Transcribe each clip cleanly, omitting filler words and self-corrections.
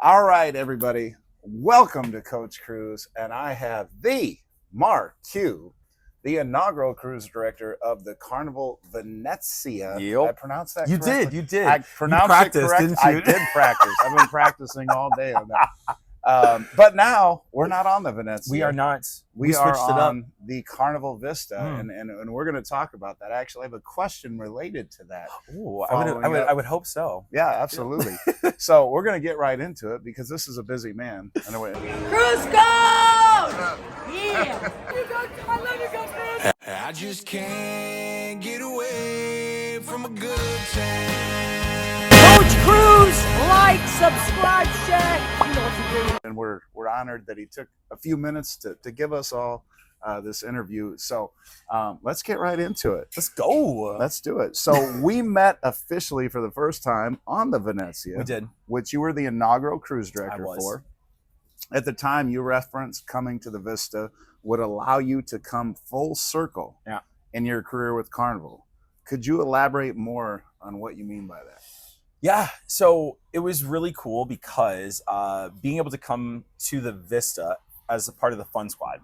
All right, everybody. Welcome to Coach Cruise, and I have the MarQ, the inaugural cruise director of the Carnival Venezia. Yep. Did I pronounced that You correctly? did. You did. I pronounced practiced, it correct. didn't you? I did practice. I've been practicing all day on that. But now we're not on the Venezia. We are not. We switched are it up. on the Carnival Vista, and we're going to talk about that. I actually have a question related to that. Ooh, I would hope so. Yeah, absolutely. So we're going to get right into it because this is a busy man. Cruise Coach! Yeah! I love you guys, man! I just can't get away from a good time. Coach Cruise, like, subscribe, share. You know what to do. And we're honored that he took a few minutes to give us all this interview. So let's get right into it. Let's go. Let's do it. So we met officially for the first time on the Venezia. We did. Which you were the inaugural cruise director I was. for. At the time, you referenced coming to the Vista would allow you to come full circle in your career with Carnival. Could you elaborate more on what you mean by that? Yeah, so it was really cool because being able to come to the Vista as a part of the Fun Squad,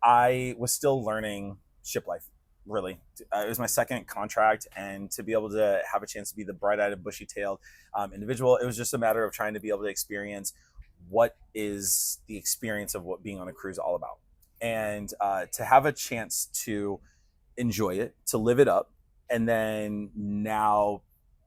I was still learning ship life, really. It was my second contract, and to be able to have a chance to be the bright-eyed and bushy-tailed individual, it was just a matter of trying to be able to experience what is the experience of what being on a cruise all about. And to have a chance to enjoy it, to live it up, and then now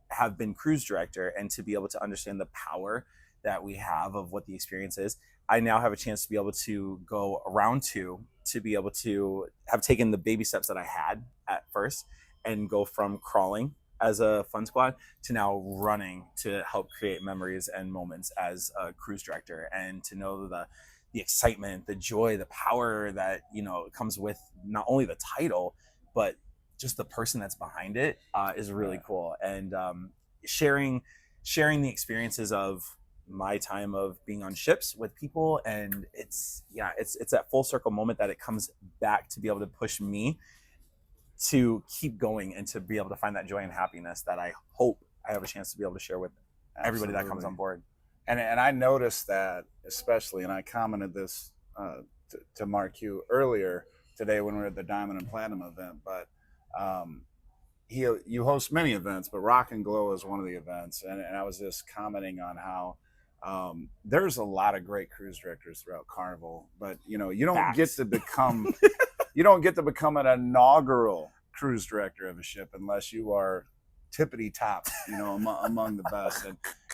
have been cruise director and to be able to understand the power that we have of what the experience is, I now have a chance to be able to go around to be able to have taken the baby steps that I had at first and go from crawling as a Fun Squad to now running to help create memories and moments as a cruise director, and to know the excitement, the joy, the power that, you know, comes with not only the title, but just the person that's behind it is really cool. And sharing the experiences of my time of being on ships with people, and it's that full circle moment that it comes back to be able to push me to keep going and to be able to find that joy and happiness that I hope I have a chance to be able to share with everybody that comes on board. And I noticed that especially, and I commented this to MarQ earlier today when we were at the Diamond and Platinum event, but you host many events, but Rock and Glow is one of the events, and I was just commenting on how there's a lot of great cruise directors throughout Carnival, but you don't get to become an inaugural cruise director of a ship unless you are tippity top, among the best.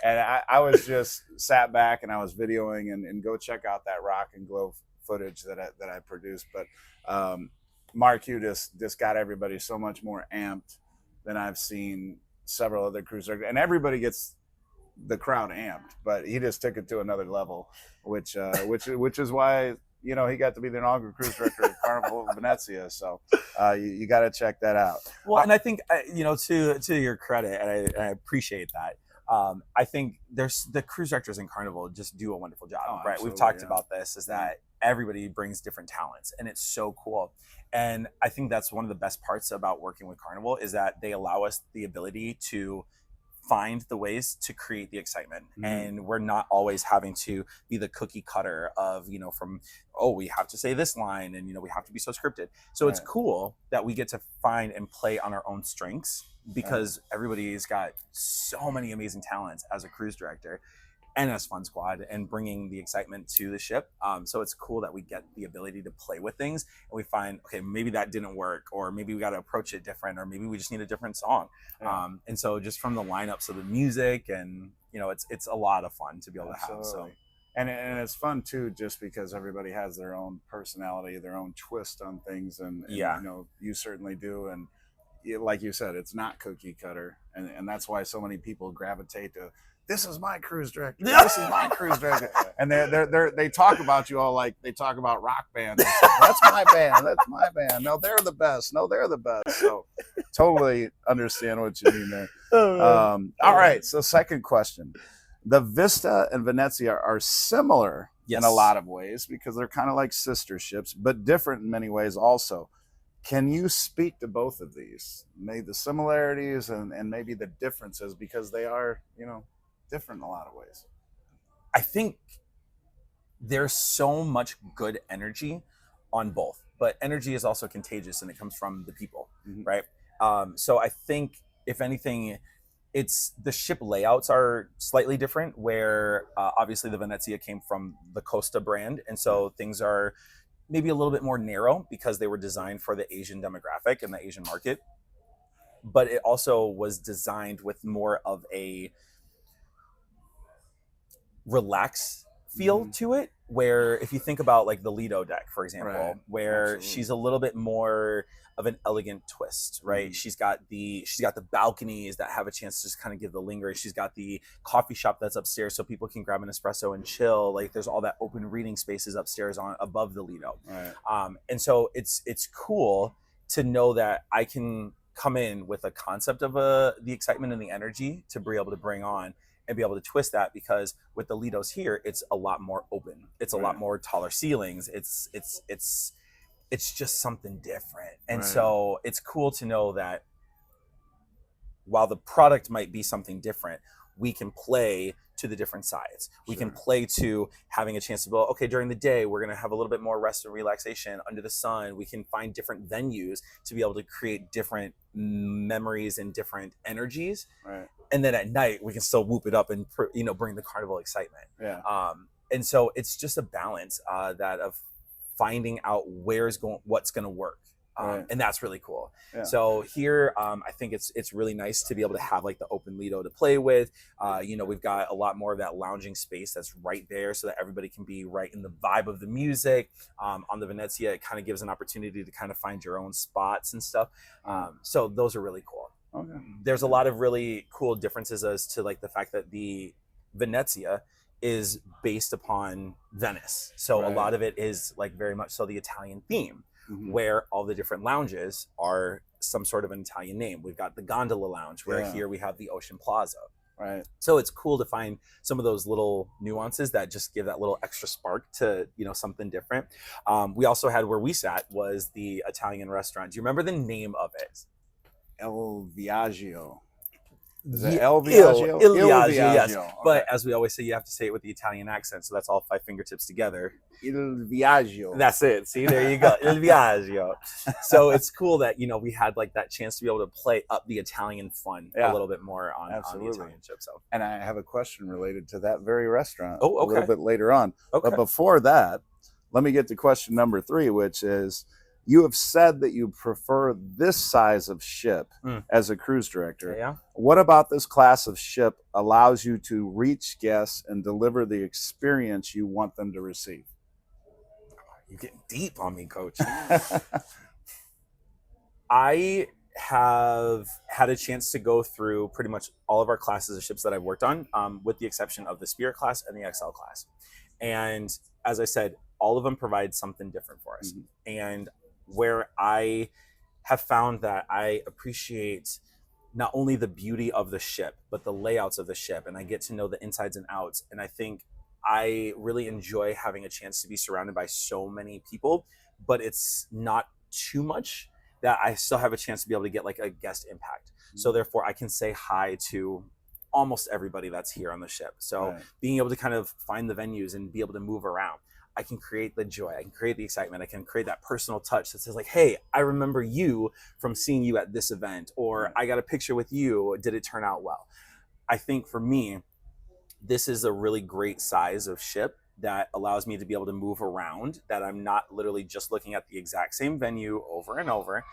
And I was just sat back and I was videoing, and go check out that Rock and Glow footage that I produced. But MarQ just got everybody so much more amped than I've seen several other cruise directors, and everybody gets the crowd amped, but he just took it to another level, which is why he got to be the inaugural cruise director of Carnival Venezia. So you got to check that out. Well, and I think to your credit, and I appreciate that. I think there's the cruise directors in Carnival just do a wonderful job, right? We've talked about this, is that everybody brings different talents, and it's so cool. And I think that's one of the best parts about working with Carnival, is that they allow us the ability to find the ways to create the excitement. And we're not always having to be the cookie cutter of, we have to say this line, and we have to be so scripted. So it's cool that we get to find and play on our own strengths, because everybody's got so many amazing talents as a cruise director and as Fun Squad, and bringing the excitement to the ship. So it's cool that we get the ability to play with things, and we find, okay, maybe that didn't work, or maybe we got to approach it different, or maybe we just need a different song. And so just from the lineups of the music, and it's a lot of fun to be able to have. So and it's fun too, just because everybody has their own personality, their own twist on things, and you certainly do. And like you said, it's not cookie cutter, and that's why so many people gravitate to, this is my cruise director. This is my cruise director. And they talk about you all like they talk about rock bands. That's my band. That's my band. No, they're the best. No, they're the best. So totally understand what you mean there. All right. So second question. The Vista and Venezia are similar in a lot of ways, because they're kind of like sister ships, but different in many ways also. Can you speak to both of these? Maybe the similarities and maybe the differences, because they are, different in a lot of ways. I think there's so much good energy on both, but energy is also contagious and it comes from the people, right? So I think if anything, it's the ship layouts are slightly different where obviously the Venezia came from the Costa brand. And so things are maybe a little bit more narrow because they were designed for the Asian demographic and the Asian market. But it also was designed with more of a relaxed feel to it, where if you think about like the Lido deck, for example, where she's a little bit more of an elegant twist, right? She's got the balconies that have a chance to just kind of give the lingering. She's got the coffee shop that's upstairs so people can grab an espresso and chill. Like there's all that open reading spaces upstairs on above the Lido. And so it's cool to know that I can come in with a concept of the excitement and the energy to be able to bring on and be able to twist that, because with the Lidos here, it's a lot more open. It's a lot more taller ceilings. It's just something different. And so it's cool to know that while the product might be something different, we can play to the different sides. We can play to having a chance to go, okay, during the day, we're going to have a little bit more rest and relaxation under the sun. We can find different venues to be able to create different memories and different energies. And then at night, we can still whoop it up and, bring the carnival excitement. And so it's just a balance that of finding out what's going to work. And that's really cool. So here, I think it's really nice to be able to have like the open Lido to play with. We've got a lot more of that lounging space that's right there so that everybody can be right in the vibe of the music. On the Venezia, it kind of gives an opportunity to kind of find your own spots and stuff. So those are really cool. There's a lot of really cool differences as to like the fact that the Venezia is based upon Venice. So a lot of it is like very much so the Italian theme. Where all the different lounges are some sort of an Italian name. We've got the Gondola Lounge, where here we have the Ocean Plaza. So it's cool to find some of those little nuances that just give that little extra spark to, something different. We also had, where we sat was the Italian restaurant. Do you remember the name of it? El Viaggio. Is it El Viaggio? Il Viaggio, yes. Okay. But as we always say, you have to say it with the Italian accent. So that's all 5 fingertips together. Il Viaggio. That's it. See, there you go. Il Viaggio. So it's cool that, we had like that chance to be able to play up the Italian fun a little bit more on the Italian ship. So. And I have a question related to that very restaurant a little bit later on. But before that, let me get to question number 3, which is, you have said that you prefer this size of ship as a cruise director. What about this class of ship allows you to reach guests and deliver the experience you want them to receive? You're getting deep on me, Coach. I have had a chance to go through pretty much all of our classes of ships that I've worked on, with the exception of the Spirit class and the XL class. And as I said, all of them provide something different for us. And where I have found that I appreciate not only the beauty of the ship, but the layouts of the ship, and I get to know the insides and outs. And I think I really enjoy having a chance to be surrounded by so many people, but it's not too much that I still have a chance to be able to get like a guest impact. So therefore I can say hi to almost everybody that's here on the ship. So being able to kind of find the venues and be able to move around, I can create the joy, I can create the excitement, I can create that personal touch that says like, hey, I remember you from seeing you at this event, or I got a picture with you, did it turn out well? I think for me, this is a really great size of ship that allows me to be able to move around, that I'm not literally just looking at the exact same venue over and over.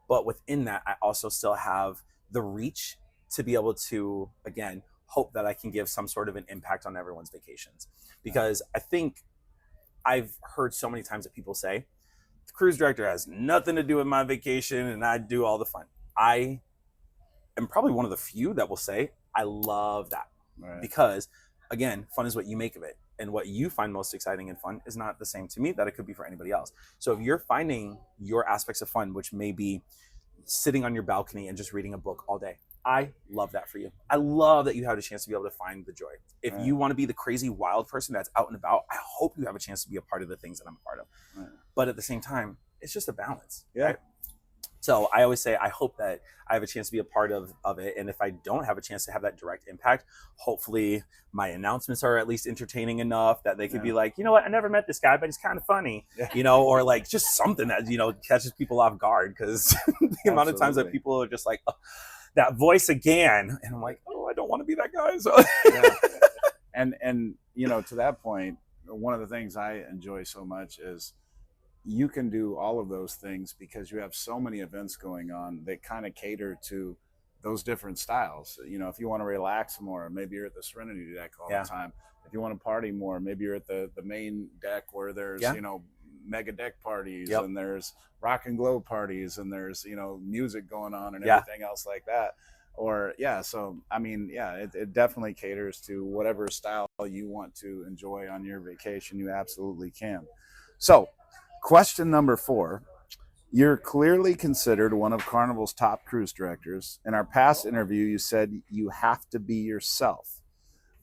But within that, I also still have the reach to be able to, again, hope that I can give some sort of an impact on everyone's vacations. Because I think I've heard so many times that people say, the cruise director has nothing to do with my vacation and I do all the fun. I am probably one of the few that will say, I love that. Because again, fun is what you make of it. And what you find most exciting and fun is not the same to me that it could be for anybody else. So if you're finding your aspects of fun, which may be sitting on your balcony and just reading a book all day, I love that for you. I love that you have a chance to be able to find the joy. If you want to be the crazy wild person that's out and about, I hope you have a chance to be a part of the things that I'm a part of. But at the same time, it's just a balance. Right? So I always say, I hope that I have a chance to be a part of it. And if I don't have a chance to have that direct impact, hopefully my announcements are at least entertaining enough that they could be like, you know what, I never met this guy, but he's kind of funny, you know, or like just something that, you know, catches people off guard. Because the amount of times that people are just like, oh, that voice again. And I'm like, oh, I don't want to be that guy. So and you know, to that point, one of the things I enjoy so much is you can do all of those things because you have so many events going on that kind of cater to those different styles. You know, if you want to relax more, maybe you're at the Serenity deck all the time. If you want to party more, maybe you're at the main deck where there's, you know, mega deck parties and there's rock and glow parties and there's, you know, music going on and everything else like that. Or so I mean, it definitely caters to whatever style you want to enjoy on your vacation. You absolutely can. So question number 4, you're clearly considered one of Carnival's top cruise directors. In our past interview, you said you have to be yourself.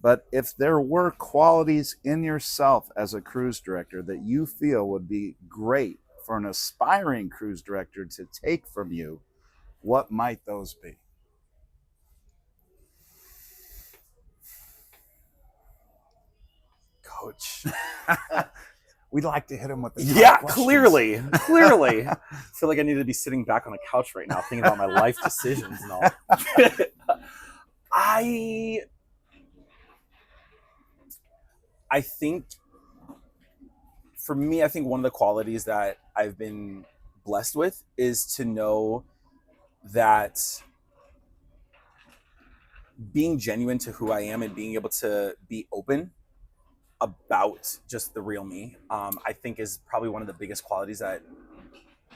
But if there were qualities in yourself as a cruise director that you feel would be great for an aspiring cruise director to take from you, what might those be? Coach. We'd like to hit him with the clearly. I feel like I need to be sitting back on the couch right now thinking about my life decisions and all. I think for me, I think one of the qualities that I've been blessed with is to know that being genuine to who I am and being able to be open about just the real me, I think is probably one of the biggest qualities that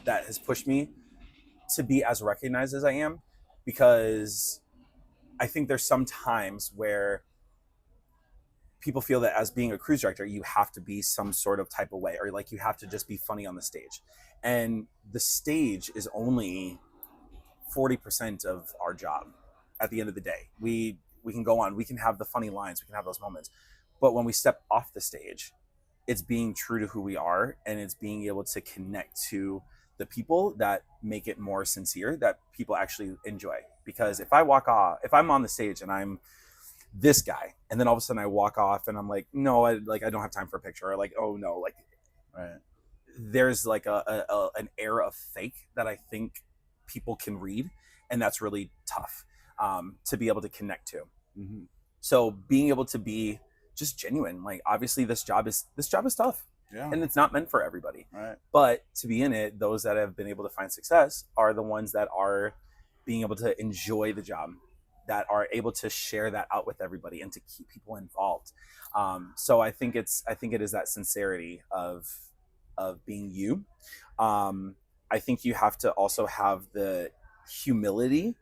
has pushed me to be as recognized as I am. Because I think there's some times where people feel that as being a cruise director, you have to be some sort of type of way, or like you have to just be funny on the stage. And the stage is only 40% of our job at the end of the day. We can go on, we can have the funny lines, we can have those moments. But when we step off the stage, it's being true to who we are, and it's being able to connect to the people that make it more sincere, that people actually enjoy. Because if I'm on the stage and I'm this guy, and then all of a sudden I walk off and I'm like, no, I don't have time for a picture, or like, oh no, like, there's like an air of fake that I think people can read, and that's really tough to be able to connect to. So being able to be just genuine, like, obviously this job is tough, and it's not meant for everybody, but to be in it, those that have been able to find success are the ones that are being able to enjoy the job, that are able to share that out with everybody and to keep people involved. So I think it is that sincerity of being you. I think you have to also have the humility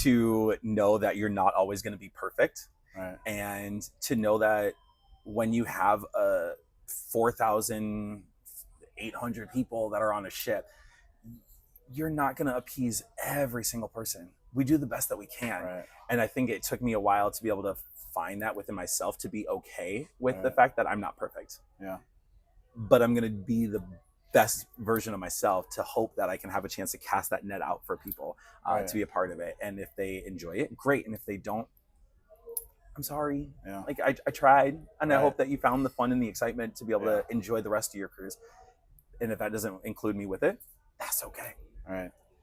to know that you're not always going to be perfect. And to know that when you have 4,800 people that are on a ship, you're not going to appease every single person. We do the best that we can. And I think it took me a while to be able to find that within myself, to be okay with the fact that I'm not perfect. But I'm going to be the best version of myself, to hope that I can have a chance to cast that net out for people to be a part of it. And if they enjoy it, great. And if they don't, I'm sorry. Like, I tried, and I hope that you found the fun and the excitement to be able to enjoy the rest of your cruise. And if that doesn't include me with it, that's okay.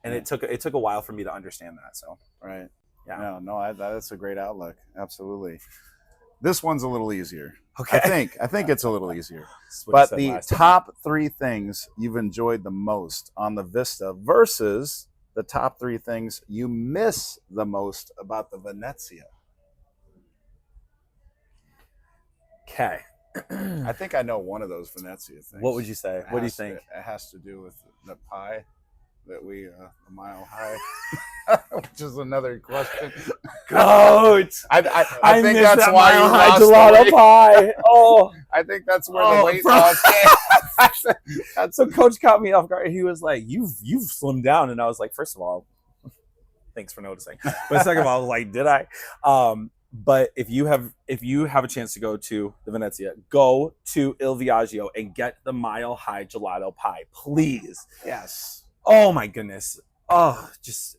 And it took a while for me to understand that. So that's a great outlook. Absolutely. This one's a little easier. I think it's a little easier. But the top 3 things you've enjoyed the most on the Vista versus the top 3 things you miss the most about the Venezia. Okay. I think I know one of those Venezia things. What would you say? What do you think? It has to do with the pie that we a mile high, which is another question. Goat. I think that's that why mile you high lost gelato the weight. pie. Oh, I think that's where the weight loss came. So Coach caught me off guard. He was like, "You've slimmed down," and I was like, first of all, thanks for noticing. But second of all, I was like, did I? But if you have a chance to go to the Venezia, go to Il Viaggio and get the mile high gelato pie, please. Yes. Oh my goodness. Just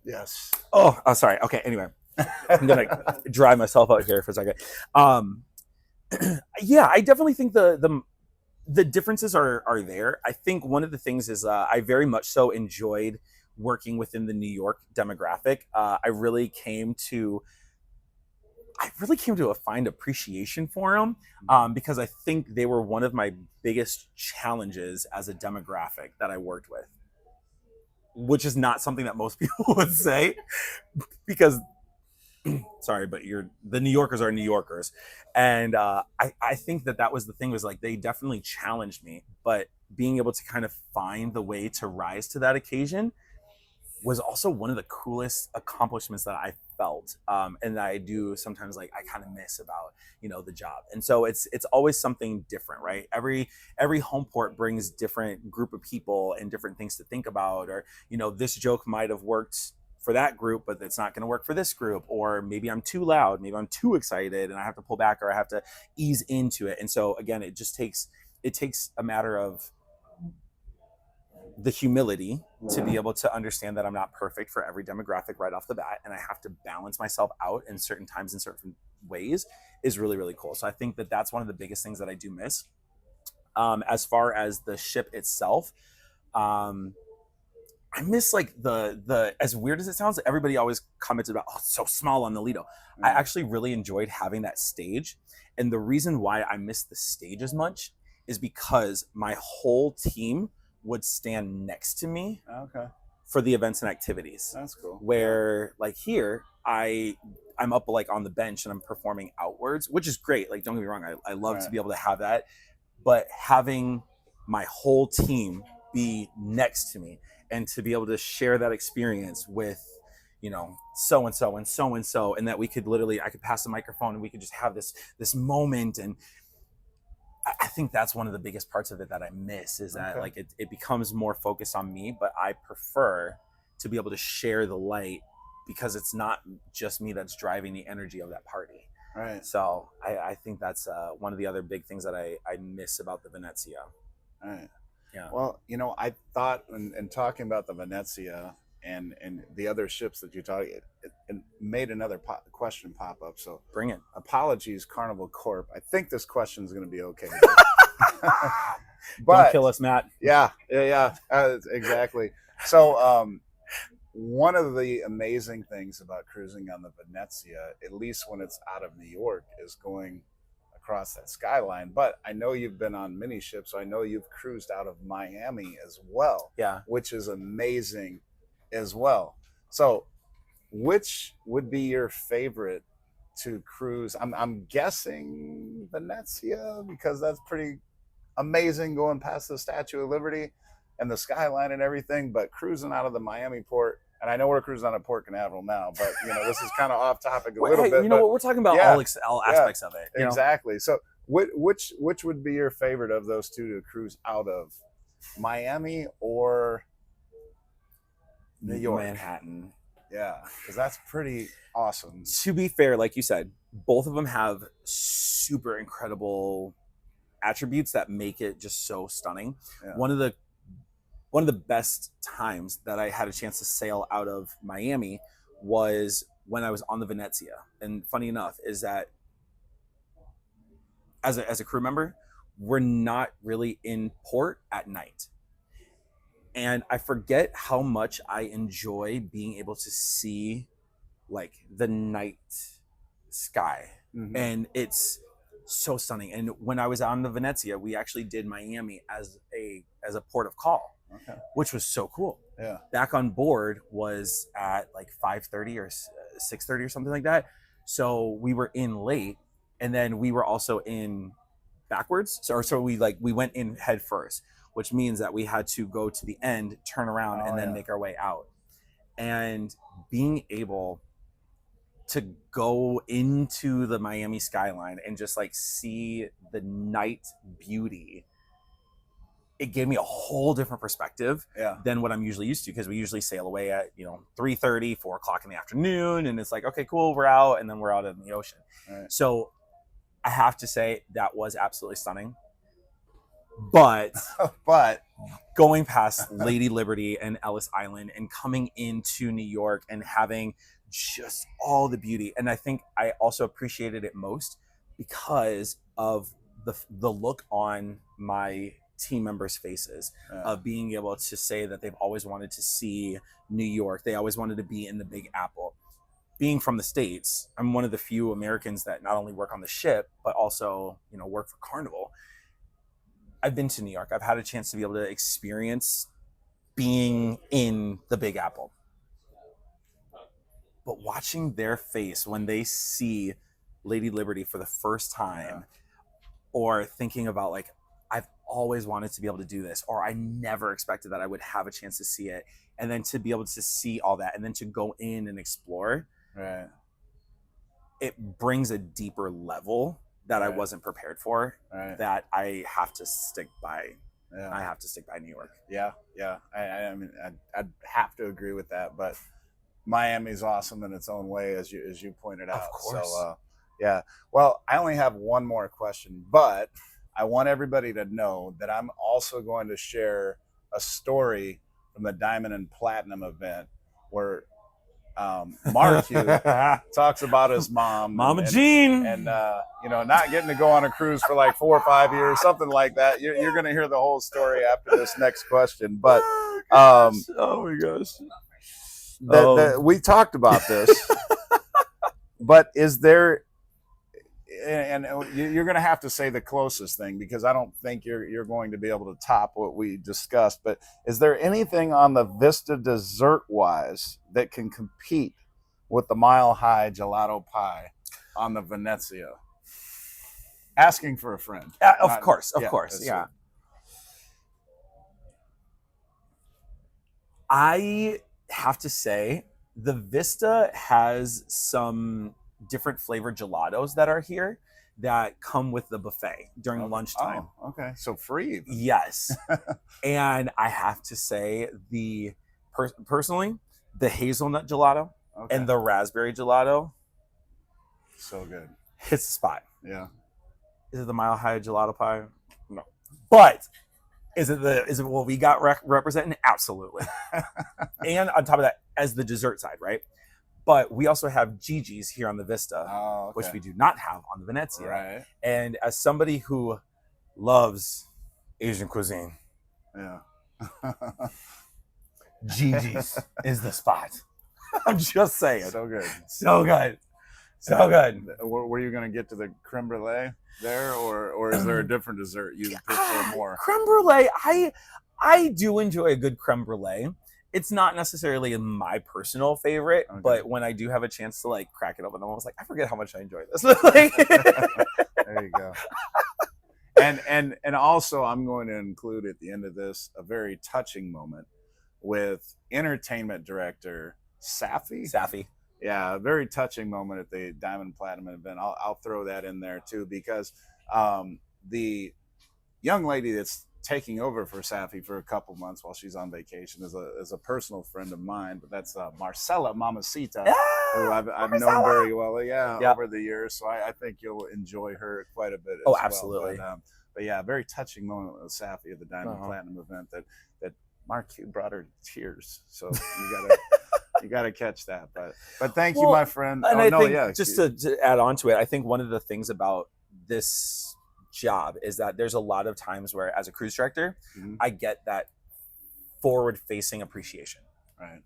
Yes. oh, sorry. Okay, anyway, I'm gonna dry myself out here for a second. Yeah, I definitely think the differences are there. I think one of the things is I very much so enjoyed working within the New York demographic. I really came to a find appreciation for them because I think they were one of my biggest challenges as a demographic that I worked with, which is not something that most people would say because sorry, but the New Yorkers are New Yorkers. And I think that was the thing, was like they definitely challenged me, but being able to kind of find the way to rise to that occasion was also one of the coolest accomplishments that I felt, and that I do sometimes like I kind of miss about the job. And so it's always something different, right? Every home port brings different group of people and different things to think about, or this joke might have worked for that group, but it's not going to work for this group, or maybe I'm too loud, maybe I'm too excited and I have to pull back, or I have to ease into it. And so again, it takes a matter of the humility to be able to understand that I'm not perfect for every demographic right off the bat, and I have to balance myself out in certain times in certain ways is really, really cool. So I think that that's one of the biggest things that I do miss. As far as the ship itself, I miss like the as weird as it sounds, everybody always commented about, oh, it's so small on the Lido. I actually really enjoyed having that stage. And the reason why I miss the stage as much is because my whole team would stand next to me for the events and activities. That's cool. Where like here, I'm up like on the bench and I'm performing outwards, which is great. Like, don't get me wrong, I love to be able to have that. But having my whole team be next to me and to be able to share that experience with, so and so and so and so, and that we could I could pass the microphone and we could just have this moment. And I think that's one of the biggest parts of it that I miss, is that like it becomes more focused on me, but I prefer to be able to share the light because it's not just me that's driving the energy of that party. Right. So I think that's one of the other big things that I miss about the Venezia. Right. Yeah. Well, I thought in talking about the Venezia and the other ships that you talked, it made another question pop up. So bring it. Apologies, Carnival Corp. I think this question is going to be okay. But don't kill us, Matt. Yeah, exactly. So one of the amazing things about cruising on the Venezia, at least when it's out of New York, is going across that skyline. But I know you've been on many ships, so I know you've cruised out of Miami as well. Yeah. Which is amazing as well. So which would be your favorite to cruise? I'm guessing Venezia, because that's pretty amazing going past the Statue of Liberty and the skyline and everything, but cruising out of the Miami port, and I know we're cruising on a Port Canaveral now, but this is kind of off topic a little bit. What we're talking about, all aspects of it. Exactly. So which would be your favorite of those two to cruise out of, Miami or New York? Manhattan. Yeah, because that's pretty awesome. To be fair, like you said, both of them have super incredible attributes that make it just so stunning. Yeah. One of the best times that I had a chance to sail out of Miami was when I was on the Venezia. And funny enough is that as a crew member, we're not really in port at night. And I forget how much I enjoy being able to see like the night sky. Mm-hmm. And it's so stunning. And when I was on the Venezia, we actually did Miami as a port of call, which was so cool. Yeah. Back on board was at like 5:30 or 6:30 or something like that. So we were in late, and then we were also in backwards. So we went in head first, which means that we had to go to the end, turn around, and then make our way out. And being able to go into the Miami skyline and just like see the night beauty, it gave me a whole different perspective than what I'm usually used to, because we usually sail away at 3:30, 4 o'clock in the afternoon, and it's like, okay, cool, we're out, and then we're out in the ocean. Right. So I have to say that was absolutely stunning. But going past Lady Liberty and Ellis Island and coming into New York and having just all the beauty. And I think I also appreciated it most because of the look on my team members' faces of being able to say that they've always wanted to see New York. They always wanted to be in the Big Apple. Being from the States, I'm one of the few Americans that not only work on the ship, but also, you know, work for Carnival. I've been to New York. I've had a chance to be able to experience being in the Big Apple. But watching their face when they see Lady Liberty for the first time, or thinking about like, I've always wanted to be able to do this, or I never expected that I would have a chance to see it. And then to be able to see all that and then to go in and explore, it brings a deeper level that I wasn't prepared for, that I have to stick by. I have to stick by New York. I mean, I'd have to agree with that, but Miami's awesome in its own way, as you pointed out. Of course. So, well, I only have one more question, but I want everybody to know that I'm also going to share a story from the Diamond and Platinum event where MarQ talks about his mom, Mama Jean, and you know, not getting to go on a cruise for like 4 or 5 years, something like that. You're going to hear the whole story after this next question. But oh my gosh, we talked about this. But is there, and you're going to have to say the closest thing, because I don't think you're going to be able to top what we discussed, but is there anything on the Vista dessert wise that can compete with the Mile High gelato pie on the Venezia? Asking for a friend. Of course. I have to say the Vista has some different flavored gelatos that are here that come with the buffet during lunchtime. Oh, okay. So free. Yes. And I have to say personally, the hazelnut gelato and the raspberry gelato. So good. Hits the spot. Yeah. Is it the Mile High gelato pie? No. But is it what we got representing? Absolutely. And on top of that, as the dessert side, right? But we also have Gigi's here on the Vista, which we do not have on the Venezia. Right. And as somebody who loves Asian cuisine, Gigi's is the spot. I'm just saying. So good. So good. So good. Were you going to get to the creme brulee there, or is there a different dessert you prefer more? Creme brulee, I do enjoy a good creme brulee. It's not necessarily my personal favorite, but when I do have a chance to like crack it open, I'm almost like, I forget how much I enjoy this. There you go. And also, I'm going to include at the end of this a very touching moment with entertainment director Saffy. Saffy. Yeah, a very touching moment at the Diamond Platinum event. I'll throw that in there too, because the young lady that's taking over for Saffy for a couple months while she's on vacation is a personal friend of mine, but that's Marcella Mamacita, who I've known very well, over the years. So I think you'll enjoy her quite a bit. As absolutely. Well. But yeah, very touching moment with Saffy at the Diamond Platinum event that MarQ brought her to tears. So you gotta catch that. But thank you, my friend. And I think just to add on to it, I think one of the things about this job is that there's a lot of times where, as a cruise director, I get that forward-facing appreciation. Right.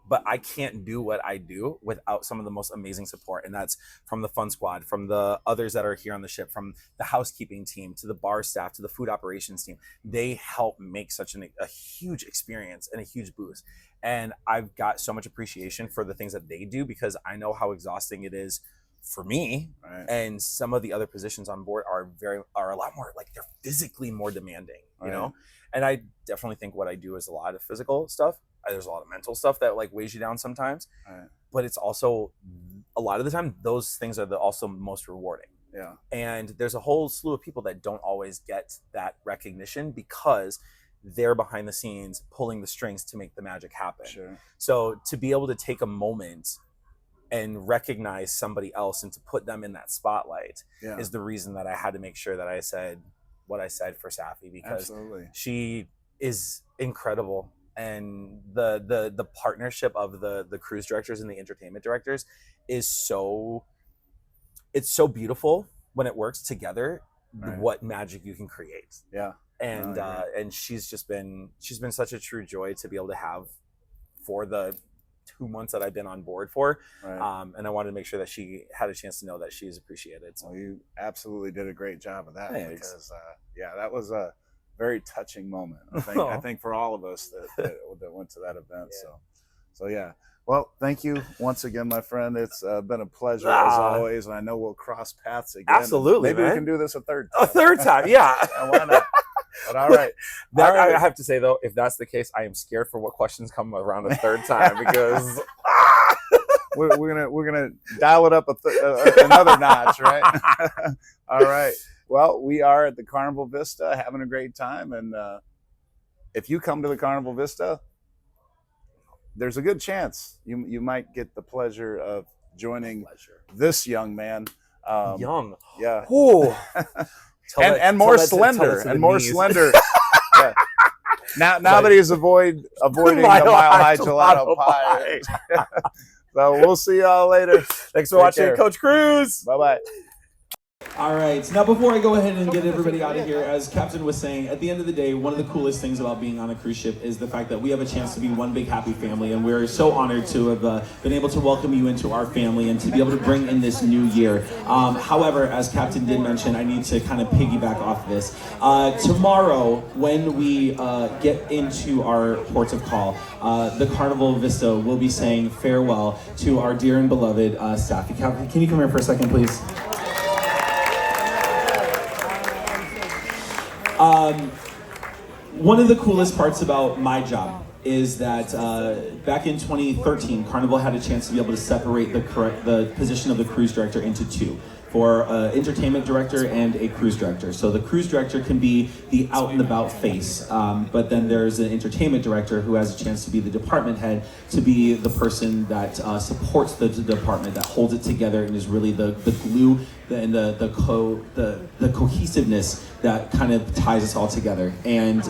But I can't do what I do without some of the most amazing support. And that's from the fun squad, from the others that are here on the ship, from the housekeeping team, to the bar staff, to the food operations team. They help make such a huge experience and a huge boost. And I've got so much appreciation for the things that they do, because I know how exhausting it is for me. Right. And some of the other positions on board are a lot more, like, they're physically more demanding, you know? And I definitely think what I do is a lot of physical stuff. There's a lot of mental stuff that like weighs you down sometimes, but it's also a lot of the time those things are also most rewarding. Yeah. And there's a whole slew of people that don't always get that recognition because they're behind the scenes pulling the strings to make the magic happen. Sure. So to be able to take a moment and recognize somebody else and to put them in that spotlight is the reason that I had to make sure that I said what I said for Saffy, because she is incredible. And the partnership of the cruise directors and the entertainment directors is so beautiful when it works together. Right. What magic you can create. Yeah. And and she's been such a true joy to be able to have for the 2 months that I've been on board for. Right. And I wanted to make sure that she had a chance to know that she's appreciated. So you absolutely did a great job of that. Thanks. Because yeah, that was a very touching moment. I think for all of us that went to that event. Yeah. So yeah. Well, thank you once again, my friend. It's been a pleasure as always, and I know we'll cross paths again. Absolutely, maybe man. We can do this a third time. A third time, yeah. Why not? But all right. I have to say though, if that's the case, I am scared for what questions come around a third time because we're gonna dial it up another notch, right? All right. Well, we are at the Carnival Vista having a great time, and if you come to the Carnival Vista, there's a good chance you might get the pleasure of joining this young man. Young, yeah. And more slender. Yeah. Now that he's avoiding the Mile High Gelato Pie. So we'll see y'all later. Thanks for watching, Coach Cruise. Bye-bye. All right, now before I go ahead and get everybody out of here, as Captain was saying, at the end of the day, one of the coolest things about being on a cruise ship is the fact that we have a chance to be one big happy family, and we're so honored to have been able to welcome you into our family and to be able to bring in this new year. However, as Captain did mention, I need to kind of piggyback off this. Tomorrow, when we get into our ports of call, the Carnival Vista will be saying farewell to our dear and beloved Saffy. Captain, can you come here for a second, please? One of the coolest parts about my job is that back in 2013, Carnival had a chance to be able to separate the position of the cruise director into two, for entertainment director and a cruise director. So the cruise director can be the out and about face, but then there's an entertainment director who has a chance to be the department head, to be the person that supports the department, that holds it together and is really the glue and the cohesiveness that kind of ties us all together. And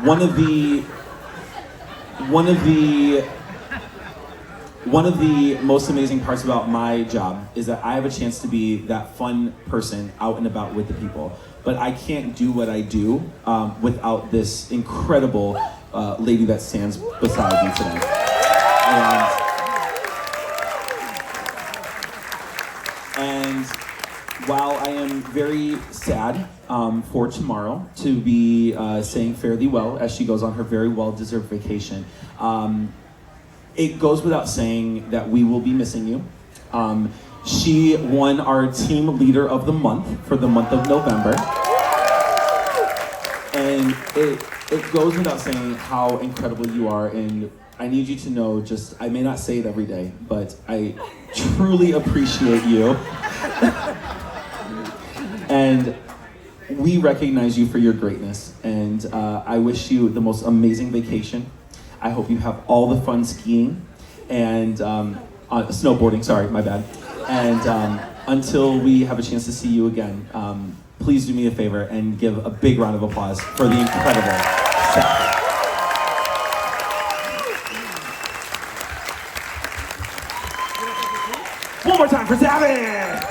one of the most amazing parts about my job is that I have a chance to be that fun person out and about with the people. But I can't do what I do without this incredible lady that stands beside me today. And while I am very sad for tomorrow to be saying fare thee well as she goes on her very well-deserved vacation, it goes without saying that we will be missing you. She won our team leader of the month for the month of November. And it goes without saying how incredible you are, and I need you to know, I may not say it every day, but I truly appreciate you. And we recognize you for your greatness, and I wish you the most amazing vacation. I hope you have all the fun skiing and snowboarding, sorry, my bad. And until we have a chance to see you again, please do me a favor and give a big round of applause for the incredible Saffy. One more time for Saffy!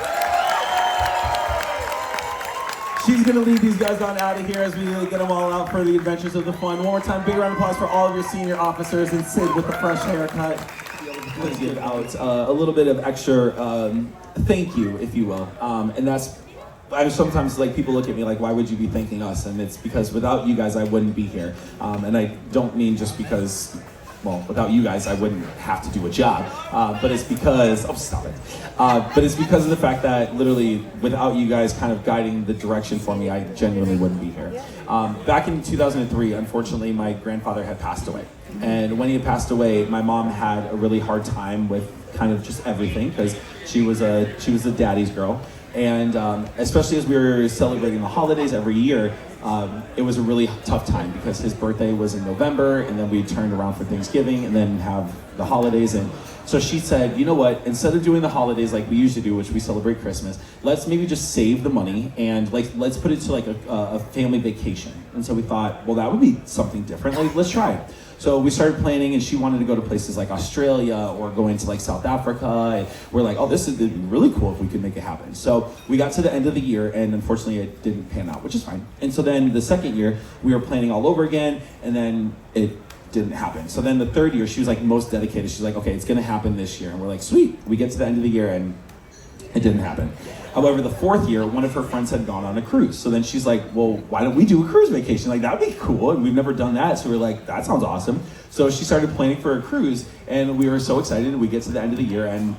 She's gonna lead these guys on out of here as we get them all out for the adventures of the fun. One more time, big round of applause for all of your senior officers and Sid with the fresh haircut. Let's give out a little bit of extra thank you, if you will. And that's, sometimes people look at me like, why would you be thanking us? And it's because without you guys, I wouldn't be here. And I don't mean just because, well, without you guys, I wouldn't have to do a job. But it's because, oh, stop it. But it's because of the fact that literally without you guys kind of guiding the direction for me, I genuinely wouldn't be here. Back in 2003, unfortunately, my grandfather had passed away. And when he had passed away, my mom had a really hard time with kind of just everything, because she was a daddy's girl. And especially as we were celebrating the holidays every year, it was a really tough time because his birthday was in November, and then we turned around for Thanksgiving, and then have the holidays. And so she said, you know what, instead of doing the holidays like we usually do, which we celebrate Christmas, let's maybe just save the money and like let's put it to like a family vacation. And so we thought, well, that would be something different. Like, let's try it. So we started planning, and she wanted to go to places like Australia or going to like South Africa. And we're like, oh, this is really cool if we could make it happen. So we got to the end of the year, and unfortunately it didn't pan out, which is fine. And so then the second year, we were planning all over again, and then it didn't happen. So then the third year, she was like most dedicated. She's like, okay, it's gonna happen this year. And we're like, sweet. We get to the end of the year, and it didn't happen. However, the fourth year, one of her friends had gone on a cruise. So then she's like, well, why don't we do a cruise vacation? Like, that would be cool. And we've never done that. So we're like, that sounds awesome. So she started planning for a cruise, and we were so excited. We get to the end of the year, and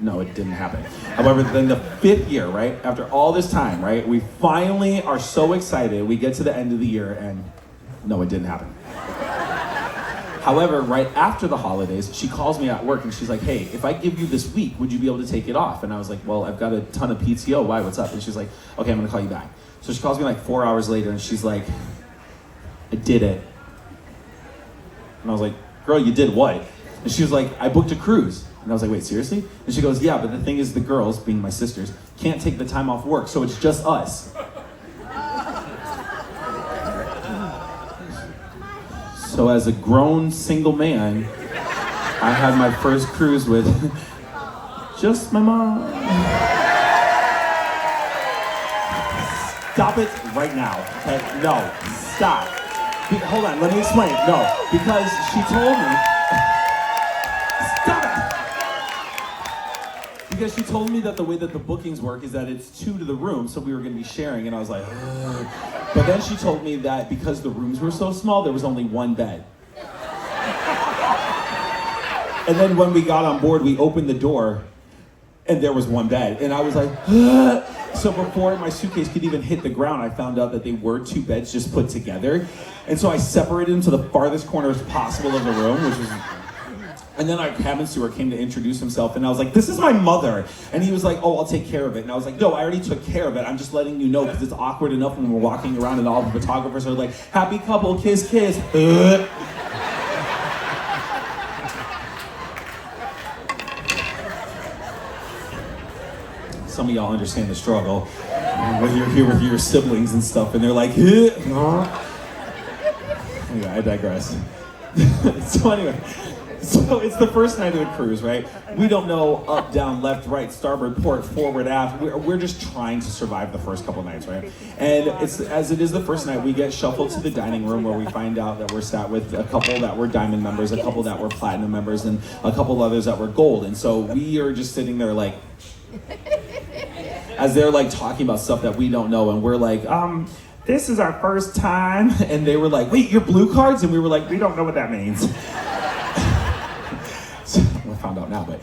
no, it didn't happen. However, then the fifth year, right, after all this time, right, we finally are so excited. We get to the end of the year, and no, it didn't happen. However, right after the holidays, she calls me at work and she's like, hey, if I give you this week, would you be able to take it off? And I was like, well, I've got a ton of PTO. Why? What's up? And she's like, okay, I'm gonna call you back. So she calls me like 4 hours later, and she's like, I did it. And I was like, girl, you did what? And she was like, I booked a cruise. And I was like, wait, seriously? And she goes, yeah, but the thing is, the girls, being my sisters, can't take the time off work, so it's just us. So as a grown single man, I had my first cruise with just my mom. Stop it right now, okay? No, stop. Hold on, let me explain. No, because she told me, stop it! Because she told me that the way that the bookings work is that it's 2 to the room, so we were gonna be sharing, and I was like, ugh. But then she told me that because the rooms were so small, there was only one bed. And then when we got on board, we opened the door, and there was one bed. And I was like, ugh. So before my suitcase could even hit the ground, I found out that they were 2 beds just put together. And so I separated them to the farthest corners possible of the room, which was... And then our cabin steward came to introduce himself, and I was like, this is my mother. And he was like, oh, I'll take care of it. And I was like, no, I already took care of it. I'm just letting you know, because it's awkward enough when we're walking around and all the photographers are like, happy couple, kiss, kiss. Some of y'all understand the struggle when you're here with your siblings and stuff, and they're like, anyway, I digress. So anyway, so it's the first night of the cruise, right? We don't know up, down, left, right, starboard, port, forward, aft. We're just trying to survive the first couple nights, right? And it's as it is the first night, we get shuffled to the dining room where we find out that we're sat with a couple that were diamond members, a couple that were platinum members, and a couple others that were gold. And so we are just sitting there like, as they're like talking about stuff that we don't know, and we're like, this is our first time. And they were like, wait, you're blue cards? And we were like, we don't know what that means. So, I found out now, but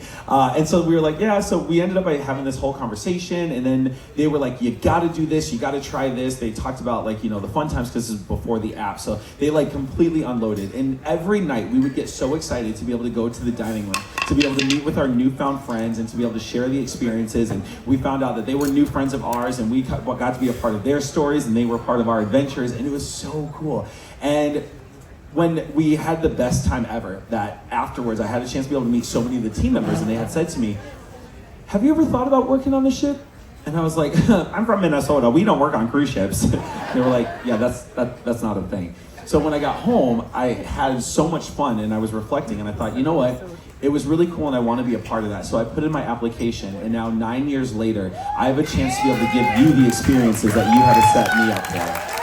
and so we were like, yeah. So we ended up by having this whole conversation, and then they were like, you got to do this, you got to try this. They talked about like, you know, the fun times, because this is before the app, so they like completely unloaded. And every night we would get so excited to be able to go to the dining room, to be able to meet with our newfound friends, and to be able to share the experiences. And we found out that they were new friends of ours, and we got to be a part of their stories, and they were part of our adventures, and it was so cool. And when we had the best time ever, that afterwards I had a chance to be able to meet so many of the team members, and they had said to me, have you ever thought about working on the ship? And I was like, I'm from Minnesota, we don't work on cruise ships. They were like, yeah, that's not a thing. So when I got home, I had so much fun, and I was reflecting, and I thought, you know what? It was really cool, and I want to be a part of that. So I put in my application, and now 9 years later, I have a chance to be able to give you the experiences that you had to set me up for.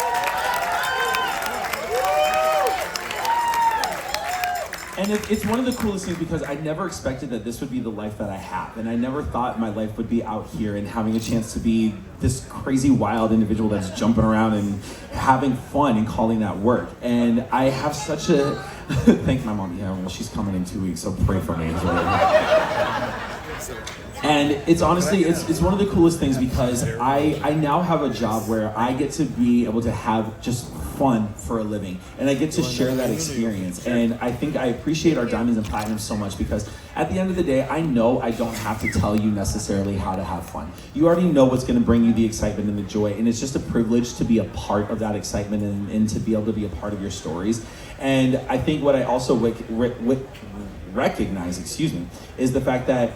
And it's one of the coolest things, because I never expected that this would be the life that I have. And I never thought my life would be out here and having a chance to be this crazy wild individual that's jumping around and having fun and calling that work. And I have such a, thank my mom, yeah, well, she's coming in 2 weeks, so pray for me. And it's honestly, it's one of the coolest things, because I now have a job where I get to be able to have just fun for a living, and I get to share that experience. And I think I appreciate our Diamonds and Platinums so much because at the end of the day, I know I don't have to tell you necessarily how to have fun. You already know what's going to bring you the excitement and the joy, and it's just a privilege to be a part of that excitement and to be able to be a part of your stories. And I think what I also recognize, is the fact that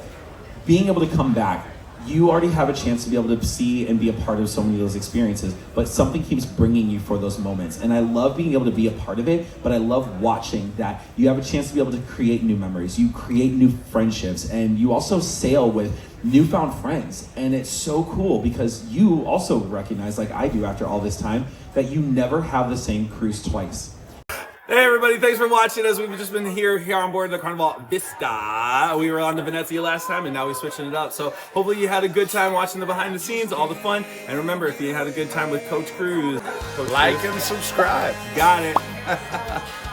being able to come back, you already have a chance to be able to see and be a part of so many of those experiences, but something keeps bringing you for those moments. And I love being able to be a part of it, but I love watching that you have a chance to be able to create new memories, you create new friendships, and you also sail with newfound friends. And it's so cool because you also recognize, like I do after all this time, that you never have the same cruise twice. Hey everybody, thanks for watching as we've just been here on board the Carnival Vista. We were on the Venezia last time and now we're switching it up. So hopefully you had a good time watching the behind the scenes, all the fun. And remember, if you had a good time with Coach Cruise, Like and subscribe. Got it.